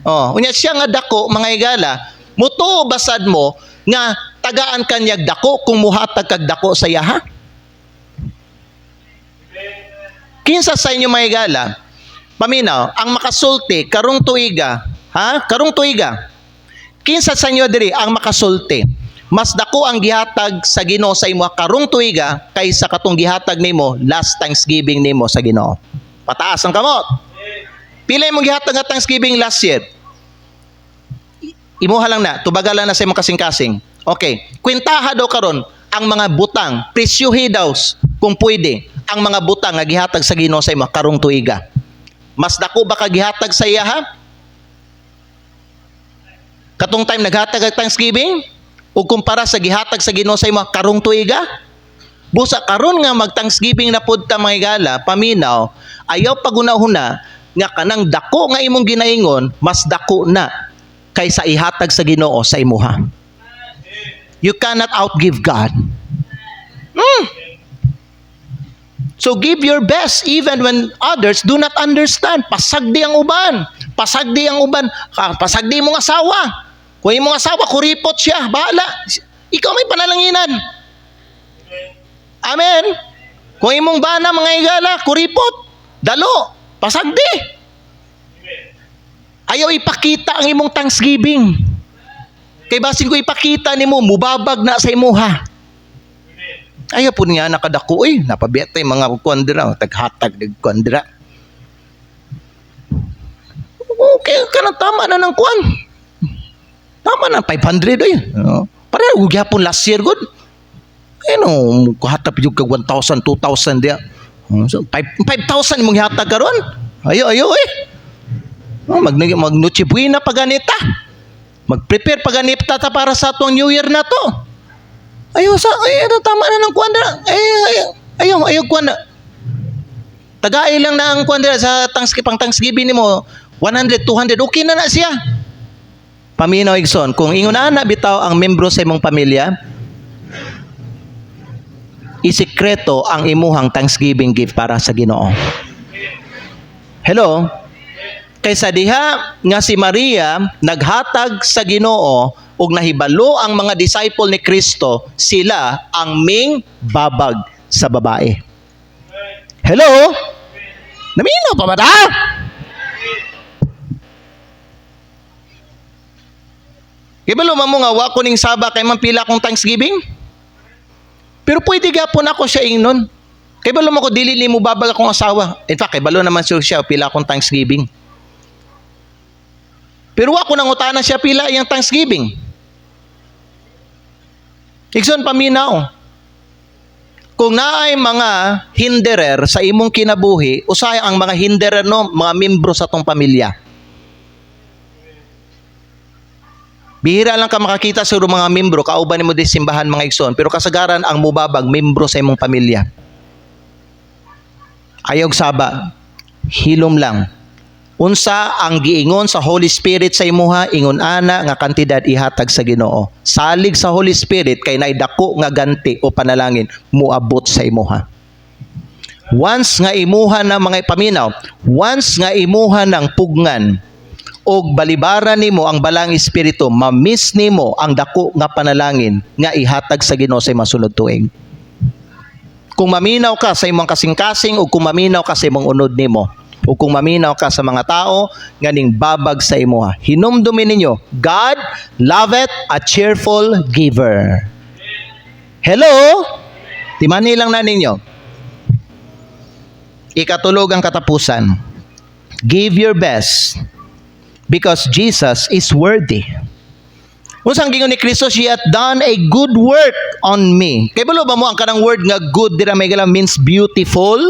Oh, unya siya nga dako mga higala, mutuo basad mo nga tagaan kanyag dako kung muhatag kag dako sa yaha. Kinsa sa inyo mga higala, paminaw, ang makasulti karong tuiga, karong tuiga. Kinsa sa inyo diri ang makasulti? Mas dako ang gihatag sa Ginoo sa imo karong tuiga kaysa katong gihatag nimo last Thanksgiving nimo sa Ginoo. Pataas ang kamot. Pila imong gihatag nga Thanksgiving last year? Imuha lang na, tubagalan na sa imong kasing-kasing. Okay, kwentaha daw karon ang mga butang, presyuhi daw kung pwede ang mga butang nga gihatag sa Ginoo sa imo karong tuiga. Mas dako ba ka gihatag sa iya ha? Katong time naghatag og Thanksgiving ug kumpara sa gihatag sa Ginoo sa imo karong tuiga? Busa karon nga mag-Thanksgiving na pud ta mga higala, paminaw, ayaw pagunahuna nga kanang dako nga imong ginaingon, mas dako na kaysa ihatag sa Ginoo sa imuha. You cannot outgive God. So give your best even when others do not understand. Pasagdi ang uban. Pasagdi ang uban. Pasagdi mong asawa. Kung imong asawa, kuripot siya. Bahala. Ikaw may panalanginan. Amen. Kung imong bana mga higala, kuripot. Dalo. Pasagdi. Ayaw ipakita ang imong Thanksgiving. Kay basin ko ipakita nimo, mubabag na sa imuha. Ayaw po niya nakadako, napabiyat mga kuandira, taghatag ng kuandira. Okay, kanang tama na ng kuan. Tama na, 500 Pareho, gyapon last year, good. Kuhatap yung kag 1,000, 2,000 diya. So, 5,000 mong hatag karon. Ayaw, Mag-Noche Buena pa ganita. Mag-prepare pa ganita ta para sa atong New Year na to. Tama na ng kuandra. Ayaw kuandra. Tagai lang na ang kuandra sa Thanksgiving nimo. 100, 200, okay na siya. Paminaw igsoon, kung ingon na bitaw ang membro sa imong pamilya, isikreto ang imuhang Thanksgiving gift para sa Ginoo. Hello? Kaysa diha nga si Maria naghatag sa Ginoo ug nahibalo ang mga disciple ni Kristo, sila ang ming babag sa babae. Hello? Namino pa ba ta? Kibalo mo nga wa ko ning Saba kay mampila kong Thanksgiving? Pero pwede gapon ako siya ingnon. Kibalo mo ko dili nimo babag akong asawa. In fact, kibalo naman siya pila akong Thanksgiving. Pero ako nangutana siya pila iyang Thanksgiving. Igsoon paminaw. Kung naay mga hinderer sa imong kinabuhi, usay ang mga hinderer no, mga membro sa tong pamilya. Bihira lang ka makakita sa mga membro, kauban nimo di simbahan mga igsoon, pero kasagaran ang mubabag membro sa imong pamilya. Ayog Saba, hilom lang. Unsa ang giingon sa Holy Spirit sa imuha, ingon ana nga kantidad ihatag sa Ginoo. Salig sa Holy Spirit kay naay dako nga ganti o panalangin muabot sa imuha. Once nga imuha na mga paminaw, once nga imuha ng pugnan og balibaran nimo ang balang espiritu, ma-miss nimo ang dako nga panalangin nga ihatag sa Ginoo sa masunod tuig. Kung maminaw ka sa imong kasing-kasing o kung maminaw ka sa imong unod nimo, o kung maminaw ka sa mga tao nganing babag sa imuha, hinumdumin ninyo, God loveth a cheerful giver. Hello? Timani lang na ninyo. Ikatulog ang katapusan. Give your best because Jesus is worthy. Unsang gingon ni Kristo, she hath done a good work on me. Kay balo ba mo ang kanang word nga good dira may gala means beautiful?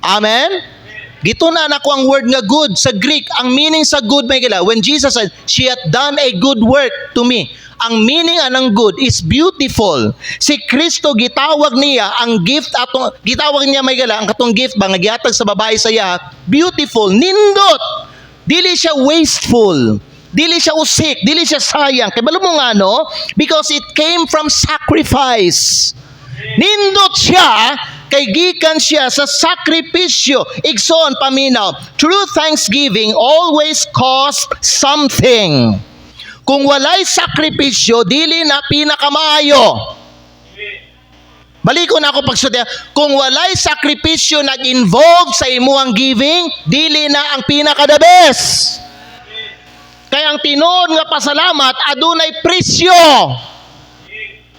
Amen? Gituna na ko ang word nga good sa Greek. Ang meaning sa good may gila, when Jesus said, she hath done a good work to me. Ang meaning anang good is beautiful. Si Kristo gitawag niya ang gift atong gitawag niya may gala ang katong gift ba nga gihatag sa babae sa iya, beautiful, nindot. Dili siya wasteful. Dili siya usik, dili siya sayang. Kay balo mo nga no, because it came from sacrifice. Nindot siya kay gikan siya sa sakripisyo. Igsoon paminaw, true thanksgiving always costs something. Kung walay sakripisyo, dili na pinakamaayo. Baliko na ako pagsudya, kung walay sakripisyo nag-involve sa imuhang giving, dili na ang pinaka-the best. Kaya ang tinuod nga pasalamat adunay presyo.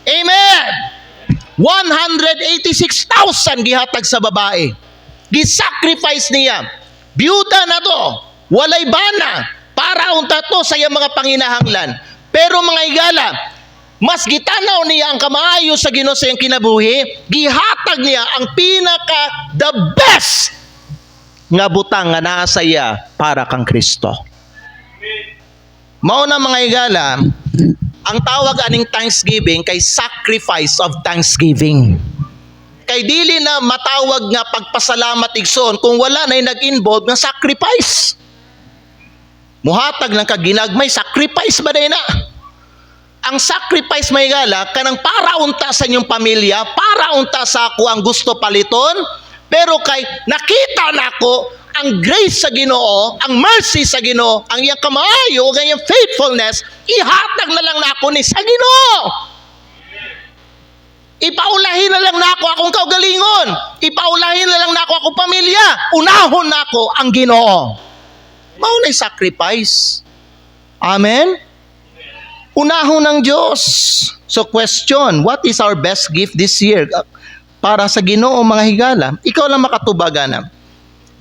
Amen. 186,000 gihatag sa babae. Gisacrifice niya. Byuda na to. Walay bana. Para unta to sa iyang mga panginahanglan. Pero mga igala, mas gitanaw niya ang kamaayo sa Ginoo sa iyang kinabuhi, gihatag niya ang pinaka the best nga butang nga naa sa iya para kang Kristo. Mao na mga igala, ang tawag aning Thanksgiving kay sacrifice of thanksgiving. Kay dili na matawag nga pagpasalamat igsoon kung wala na nag-involve nga sacrifice. Muhatag lang ka ginagmay, sacrifice ba na? Ang sacrifice may gala kanang para unta sa inyong pamilya, para unta sa ako ang gusto paliton, pero kay nakita nako ang grace sa Ginoo, ang mercy sa Ginoo, ang iyang kamaayo, ang iyang faithfulness, ihatag na lang nako ni sa Ginoo. Ipaulahin na lang nako akong kaugalingon. Ipaulahin na lang nako akong pamilya. Unahon nako ang Ginoo. Mao na'y sacrifice. Amen? Unahon ng Diyos. So question, what is our best gift this year? Para sa Ginoo mga higala, ikaw lang makatubaga na.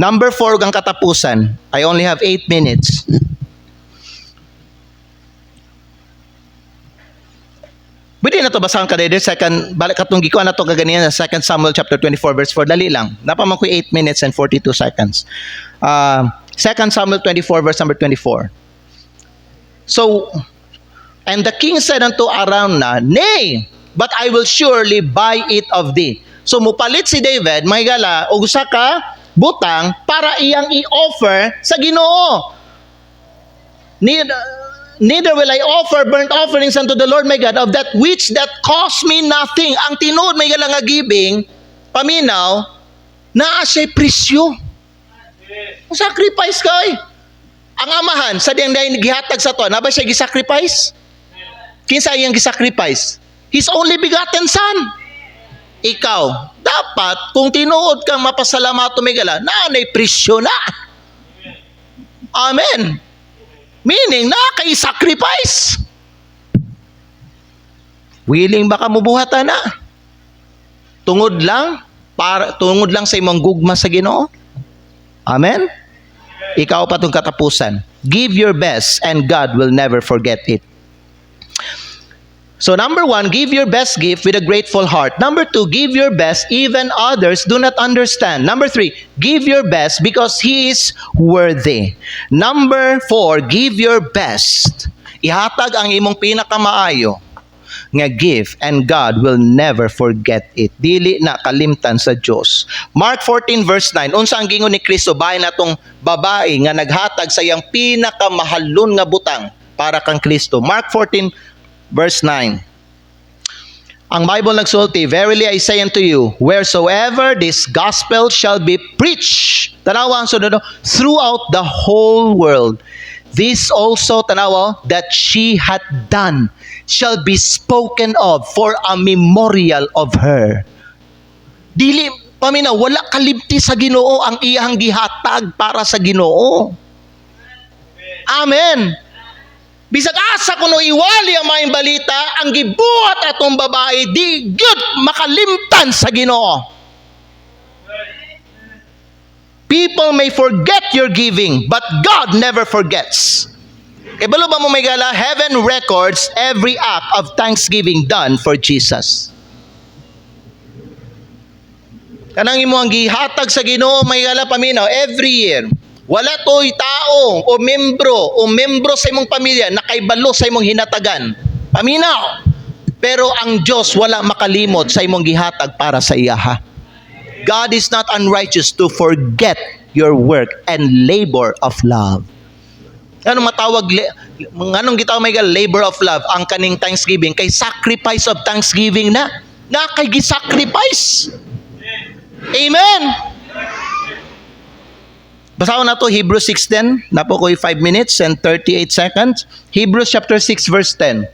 Number 4 ang katapusan. I only have 8 minutes. Pwede na to basahan ka dito, balik katong gikuan na to kaganiyan sa 2 Samuel chapter 24 verse 4. Dali lang. Napaman ko 8 minutes and 42 seconds. 2 Samuel 24 verse number 24. So, and the king said unto Araunah, nay, but I will surely buy it of thee. So, mupalit si David, may gala, og usa ka butang para iyang i-offer sa Ginoo. Neither will I offer burnt offerings unto the Lord my God of that which that cost me nothing. Ang tinuod may gala nga giving, paminaw, naa siya'y presyo. Sacrifice ka eh. Ang amahan, sa diyang gihatag sa to, na ba siya gisacrifice? Kinsa iyang gisacrifice? His only begotten son. Ikaw, dapat, kung tinuod kang mapasalamato may gala, nanay presyo na. Amen. Meaning, nakay-sacrifice. Willing ba ka mubuhatan na? Tungod lang sa imong gugma sa Ginoo. Amen? Ikaw pa itong katapusan. Give your best and God will never forget it. So number 1, give your best gift with a grateful heart. Number 2, give your best even others do not understand. Number 3, give your best because He is worthy. Number 4, give your best. Ihatag ang imong pinakamaayo nga gift and God will never forget it. Dili na kalimtan sa Dios. Mark 14 verse 9, unsa ang gingon ni Kristo bahin natong babae nga naghatag sa iyang pinakamahalon nga butang para kang Kristo. Mark 14 verse 9. Ang Bible nagsulti, verily I say unto you, wheresoever this gospel shall be preached, tanawa ang sunod, throughout the whole world, this also, tanawa, that she hath done, shall be spoken of for a memorial of her. Dili, paminaw, wala kalibti sa Ginoo ang iyang gihatag para sa Ginoo. Amen. Bisag asa kuno iwali ang maayong balita, ang gibuhat atong babae, di gyud makalimtan sa Ginoo. People may forget your giving, but God never forgets. Ibalo ba mo may gala? Heaven records every act of thanksgiving done for Jesus. Kanang imo ang gihatag sa Ginoo may gala paminaw every year. Wala to'y tao o membro sa imong pamilya na kaibalo sa imong hinatagan. Paminaw. Pero ang Diyos wala makalimot sa imong gihatag para sa iyaha. God is not unrighteous to forget your work and labor of love. Anong gitawag may labor of love? Ang kaning thanksgiving kay sacrifice of thanksgiving na kay gi-sacrifice. Amen. Basahin na to Hebrews 6:10. Napo ko'y 5 minutes and 38 seconds. Hebrews chapter 6 verse 10.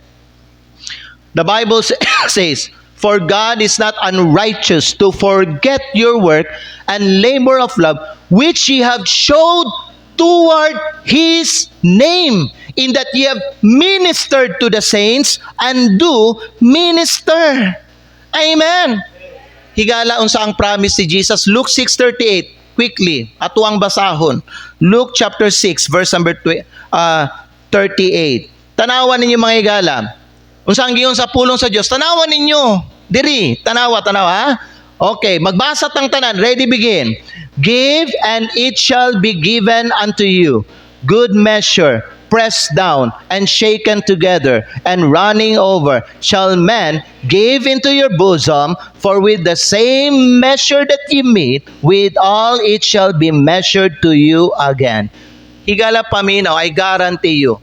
The Bible says, for God is not unrighteous to forget your work and labor of love, which ye have showed toward His name, in that ye have ministered to the saints and do minister. Amen. Higala unsa ang promise ni Jesus. Luke 6:38. Quickly, ato ang basahon. Luke chapter 6 verse number 38. Tanawan ninyo mga higala. Unsa ang giyon sa pulong sa Dios? Tanawan ninyo. Diri, tanawa ha? Okay, magbasa tang tanan. Ready, begin. Give and it shall be given unto you. Good measure, pressed down and shaken together and running over, shall men give into your bosom, for with the same measure that ye meet, withal it shall be measured to you again. Higala paminaw, I guarantee you,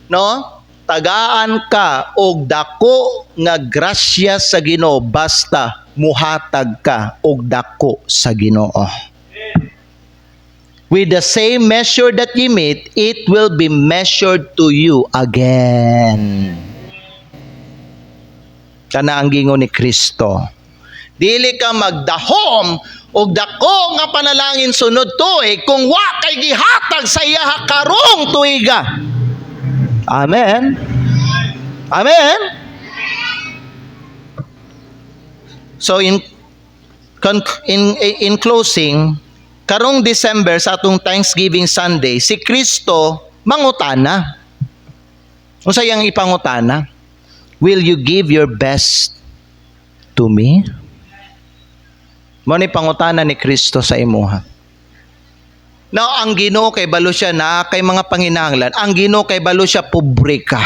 no? Tagaan ka og dako nga grasya sa Ginoo basta muhatag ka og dako sa Ginoo. With the same measure that ye meet, it will be measured to you again. Kana ang gingon ni Kristo. Dili ka magdahom og dako nga panalangin sunod tuig kung wa kay gihatag sa iyaha karong tuiga. Amen. Amen. So in closing, karong December sa atong Thanksgiving Sunday, si Kristo mangutana. Unsa yang ipangutana? Will you give your best to me? Mao ni pangutana ni Kristo sa imuha. Now, ang Ginoo kay balo siya na kay mga panginahanglan. Ang Ginoo kay balo siya pobre ka.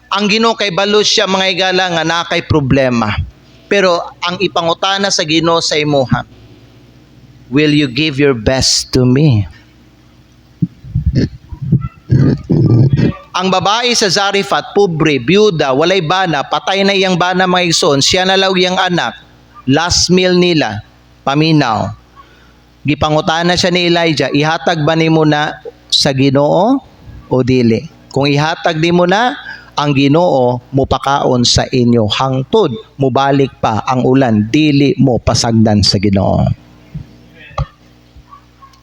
Ang Ginoo kay balo siya mga higala nga na kay problema. Pero ang ipangutana sa Ginoo sa imuha, will you give your best to me? Ang babae sa Zarephath, pobre, byuda, walay bana, patay na iyang bana mga igsoon, siya na law iyang anak, last meal nila, paminaw. Gipangutana siya ni Elijah, ihatag ba nimo na sa Ginoo o dili? Kung ihatag nimo na, ang Ginoo mupakaon sa inyo hangtod mubalik pa ang ulan, dili mo pasagdan sa Ginoo.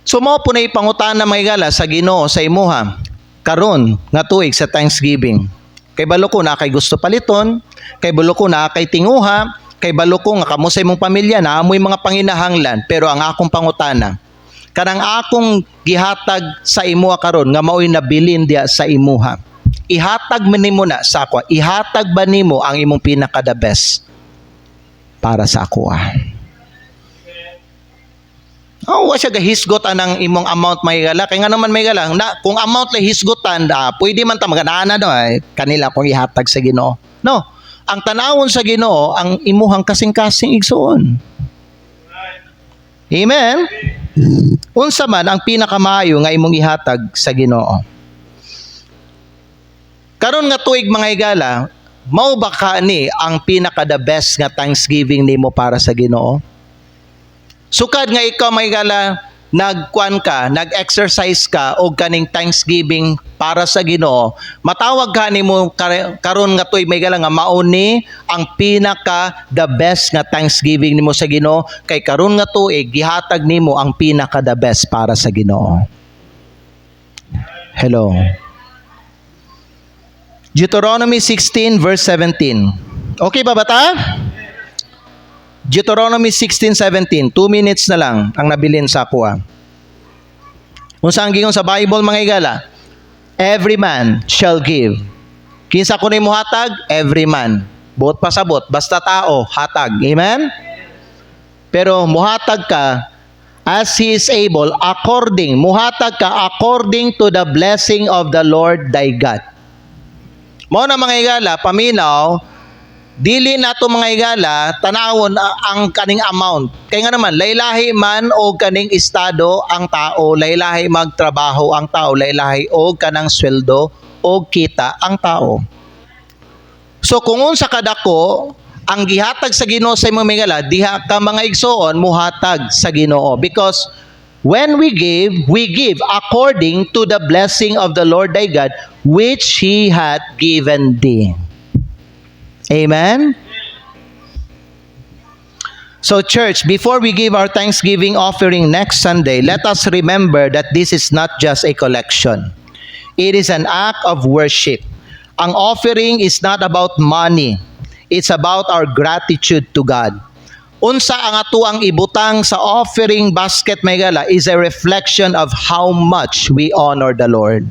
So mo po na ipangutana mga igala sa Ginoo sa imuha karon nga tuig sa Thanksgiving. Kay balo ko na kay gusto paliton, kay balo ko na kay tinguha, kay balo ko nga kamo sa imong pamilya na amoy mga panginahanglan, pero ang akong pangutana, kanang akong gihatag sa imuha karon nga mao'y nabilin diya sa imuha. Ihatag man nimo na sa ako. Ihatag ba nimo ang imong pinaka the best para sa ako? Oh, wa siya gahisgot anang imong amount may gala. Kaya nga naman may gala, na, kung amount lang hisgotan, pwede man ta maganaana no, kanila kung ihatag sa Ginoo. No, ang tanawon sa Ginoo, ang imuhang kasing-kasing igsuon. Amen? Unsa man ang pinakamaayo nga imong ihatag sa Ginoo? Karon nga tuig mga igala, mao ba ni ang pinaka the best nga Thanksgiving nimo para sa Ginoo? Sukad nga ikaw mga igala, nagkuan ka, nag-exercise ka og kaning Thanksgiving para sa Ginoo, matawag ka nimo karon nga tuig mga igala nga mao ni ang pinaka the best nga Thanksgiving nimo sa Ginoo, kay karon nga tuig gihatag nimo ang pinaka the best para sa Ginoo. Hello. Deuteronomy 16 verse 17. Okay ba bata? Deuteronomy 16:17. 2 minutes na lang ang nabilin sa kuha. Kung saan gingon sa Bible mga igala, every man shall give. Kinsa kunay mo hatag? Every man. Buot pasabot, basta tao, hatag. Amen? Pero muhatag ka as he is able, muhatag ka according to the blessing of the Lord thy God. Mao na mga igala, paminaw, dili nato mga igala, tanawon ang kaning amount. Kaya nga naman, laylahi man o kaning estado ang tao, laylahi magtrabaho ang tao, laylahi o kanang sweldo o kita ang tao. So kung unsa kadako, ang gihatag sa Ginoo sa imong mga igala, diha ka mga igsoon, muhatag sa Ginoo. Because when we give according to the blessing of the Lord thy God, which He hath given thee. Amen? So church, before we give our Thanksgiving offering next Sunday, let us remember that this is not just a collection. It is an act of worship. Ang offering is not about money. It's about our gratitude to God. Unsa ang atuang ibutang sa offering basket may gala is a reflection of how much we honor the Lord.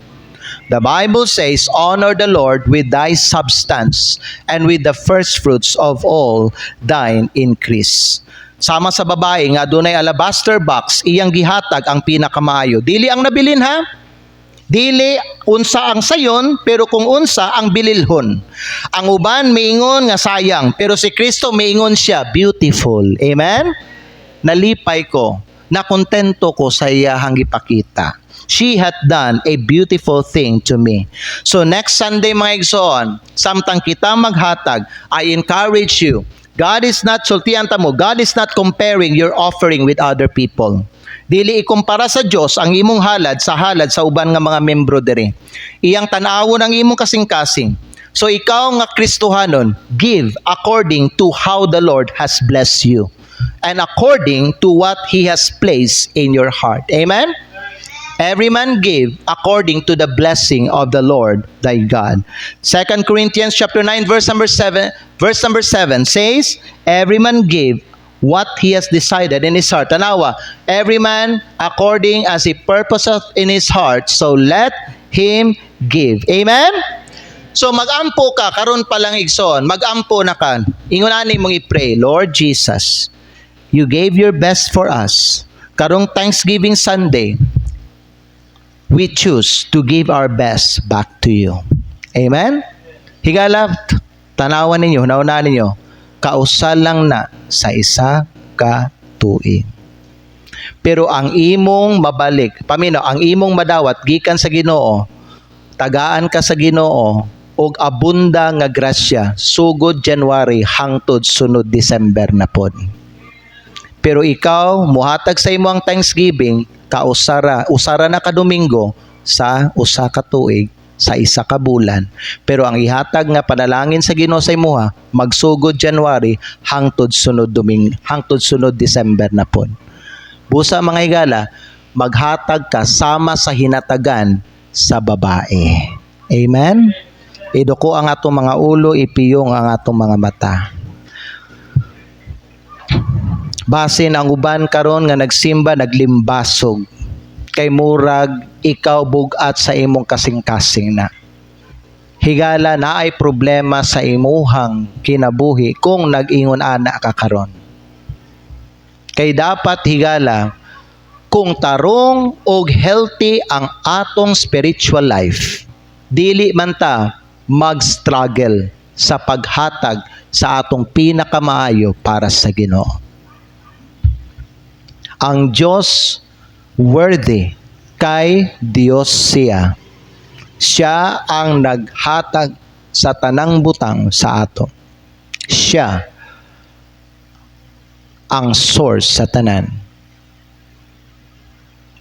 The Bible says, honor the Lord with thy substance and with the first fruits of all thine increase. Sama sa babae nga dunay alabaster box, iyang gihatag ang pinakamaayo. Dili ang nabilin ha? Dili unsa ang sayon, pero kung unsa ang bililhon. Ang uban miingon nga sayang, pero si Kristo miingon siya beautiful. Amen? Nalipay ko, nakontento ko sa iyahang gipakita. She hath done a beautiful thing to me. So next Sunday mga igsoon, samtang kita maghatag, I encourage you, God is not, sultian ta mo, God is not comparing your offering with other people. Dili ikumpara sa Dios ang imong halad sa uban nga mga membro diri. Iyang tan-awon ang imong kasing-kasing. So ikaw nga Kristohanon, give according to how the Lord has blessed you and according to what He has placed in your heart. Amen? Every man give according to the blessing of the Lord thy God. 2 Corinthians chapter 9 verse number 7 says, every man give what he has decided in his heart. Tanawa, every man according as he purposeth in his heart, so let him give. Amen? So magampo ka, karon pa lang igsoon, magampo na ka. Ingunanin mong i-pray, Lord Jesus, you gave your best for us. Karong Thanksgiving Sunday, we choose to give our best back to you. Amen? Higala, tanawan ninyo, naunahan ninyo, kausal lang na sa isa ka tuig. Pero ang imong mabalik, paminaw, ang imong madawat, gikan sa Ginoo, tagaan ka sa Ginoo, og abunda nga grasya, sugod January, hangtod sunod December na pod. Pero ikaw, muhatag sa imo ang Thanksgiving, usara na ka Domingo, sa usa ka tuig, sa isa ka bulan. Pero ang ihatag nga panalangin sa Ginoo sa imuha, magsugod January hangtod sunod December na pon. Busa mga higala, maghatag ka sama sa hinatagan sa babae. Amen? Iduko ang atong mga ulo, ipiyong ang atong mga mata. Basin ang uban karon nga nagsimba, naglimbasog. Kay murag ikaw bugat sa imong kasing-kasing na. Higala na ay problema sa imuhang kinabuhi kung nag-ingon ana ka karon. Kay dapat higala kung tarong og healthy ang atong spiritual life, dili man ta mag-struggle sa paghatag sa atong pinakamaayo para sa Ginoo. Ang Diyos worthy, kay Dios siya. Siya ang naghatag sa tanang butang sa ato. Siya ang source sa tanan.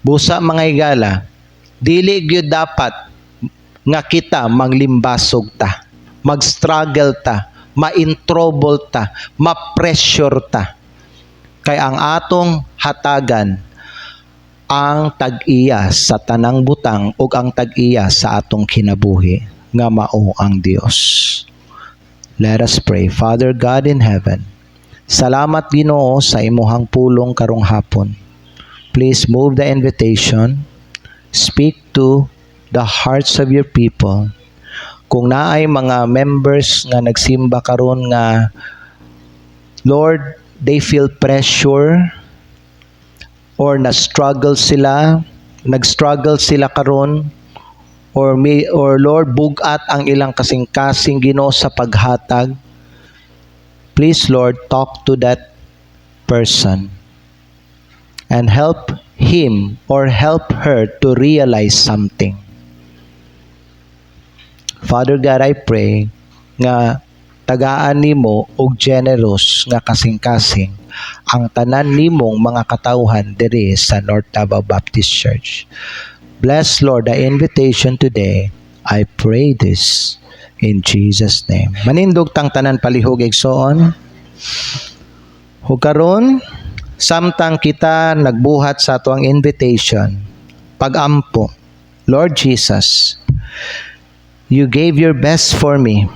Busa mga higala, dili gyud dapat nga kita manglimbasog ta, mag-struggle ta, ma-introuble ta, ma-pressure ta. Kay ang atong hatagan ang tag-iya sa tanang butang ug ang tag-iya sa atong kinabuhi nga mao ang Dios. Let us pray. Father God in heaven, salamat Ginoo sa imuhang pulong karong hapon. Please move the invitation. Speak to the hearts of your people. Kung naay mga members nga nagsimba karon nga Lord, they feel pressure or nag-struggle sila karon or Lord bugat ang ilang kasing-kasing Ginoo sa paghatag. Please Lord, talk to that person and help him or help her to realize something. Father God, I pray nga tagaan nimo og generous nga kasing-kasing ang tanan nimong mga katawhan diri sa North Davao Baptist Church. Bless Lord the invitation today. I pray this in Jesus name. Manindog tang tanan palihog igsoon. Ug karon samtang kita nagbuhat sa ato ang invitation, pagampo. Lord Jesus, you gave your best for me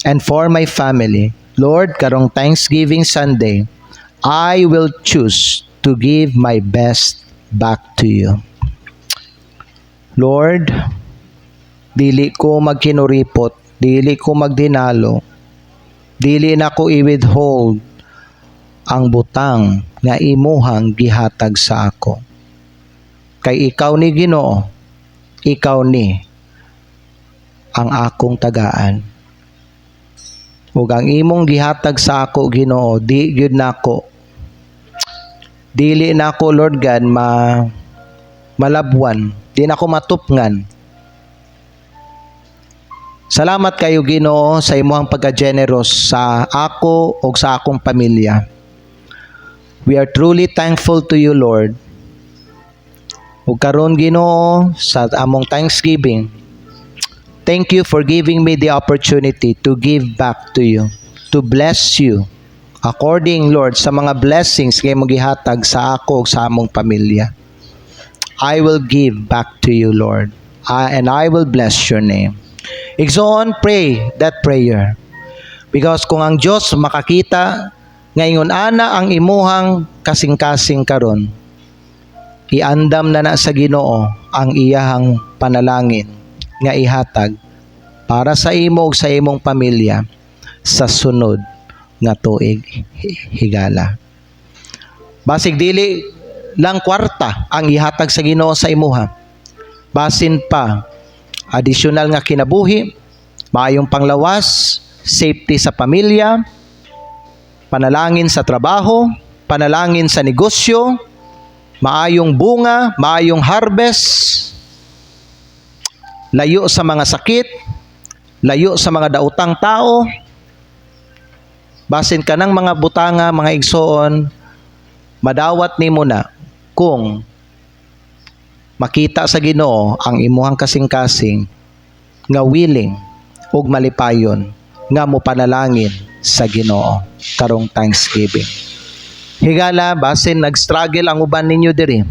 and for my family. Lord, karong Thanksgiving Sunday, I will choose to give my best back to you. Lord, dili ko magkinuripot, dili ko magdinalo, dili na ko i-withhold ang butang nga imuhang gihatag sa ako. Kay ikaw ni Ginoo, ikaw ni ang akong tagaan. Ug ang imong gihatag sa ako Ginoo, di gyud nako dili na ako Lord God malabwan, di na ako matupngan. Salamat kayo Ginoo sa imong pagka-generous sa ako ug sa akong pamilya. We are truly thankful to you Lord. Ug karon Ginoo sa among Thanksgiving, thank you for giving me the opportunity to give back to you, to bless you according, Lord, sa mga blessings kay mo gihatag sa ako ug sa among pamilya. I will give back to you, Lord, and I will bless your name. Igsoon, pray that prayer. Because kung ang Diyos makakita ngayon ana ang imuhang kasing-kasing karon, iandam na sa Ginoo ang iyahang panalangin nga ihatag para sa imo ug sa imong pamilya sa sunod nga tuig higala. Basig dili lang kwarta ang ihatag sa Ginoo sa imuha. Basin pa additional nga kinabuhi, maayong panglawas, safety sa pamilya, panalangin sa trabaho, panalangin sa negosyo, maayong bunga, maayong harvest, layo sa mga sakit, layo sa mga daotang tao. Basin ka ng mga butanga, mga igsoon, madawat nimo na kung makita sa Ginoo ang imuhang kasing-kasing nga willing ug malipayon nga mopanalangin sa Ginoo karong Thanksgiving. Higala, basin nag-struggle ang uban ninyo diri.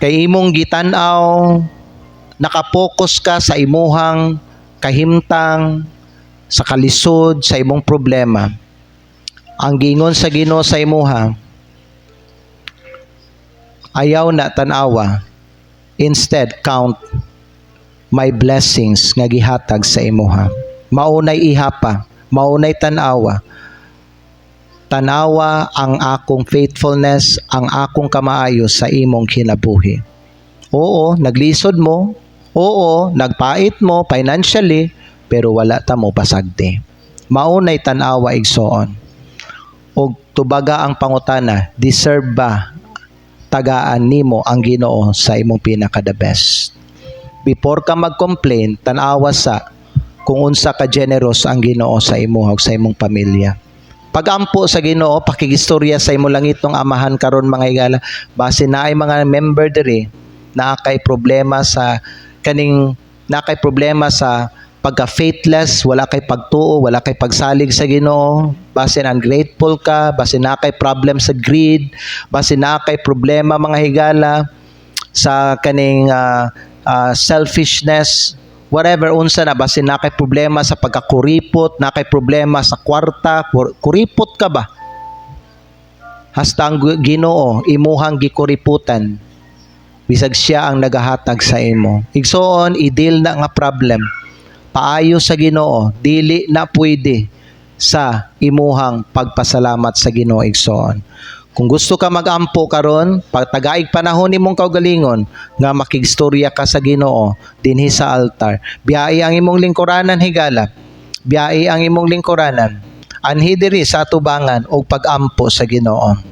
Kay imong gitan-aw, nakapokus ka sa imuhang kahimtang, sa kalisod, sa imong problema. Ang gingon sa Ginoo sa imuha, ayaw na tanawa, instead count my blessings nga gihatag sa imuha. Maunay ihapa, maunay tanawa. Tanawa ang akong faithfulness, ang akong kamaayo sa imong kinabuhi. Oo, naglisod mo. Oo, nagpait mo financially, pero wala ta mo pasagdi. Maunay tanawa igsoon. Og tubaga ang pangutana, deserve ba tagaan nimo ang Ginoo sa imong pinaka the best? Before ka mag-complain, tanawa sa kung unsa ka generous ang Ginoo sa imo ug sa imong pamilya. Pagampo sa Ginoo, pakigistorya sa imo langitong amahan karon mga higala, base na ay mga member diri na kay problema sa pagka-faithless, wala kay pagtuo, wala kay pagsalig sa Ginoo, base ungrateful ka, base na kay problem sa greed, base na kay problema mga higala sa selfishness, whatever unsa na, base na kay problema sa pagkakuripot, na kay problema sa kwarta, kuripot ka ba? Hasta ang Ginoo imuhang gikuriputan, bisag siya ang nagahatag sa imo. Igsoon, i-deal na nga problem. Paayo sa Ginoo, dili na pwede sa imuhang pagpasalamat sa Ginoo igsoon. Kung gusto ka magampo karon, pagtagaig panahon nimong kaugalingon nga makigstorya ka sa Ginoo dinhi sa altar. Biyahe ang imong lingkuranan higala. Biyahe ang imong lingkuranan. Anhi diri sa atubangan og pagampo sa Ginoo.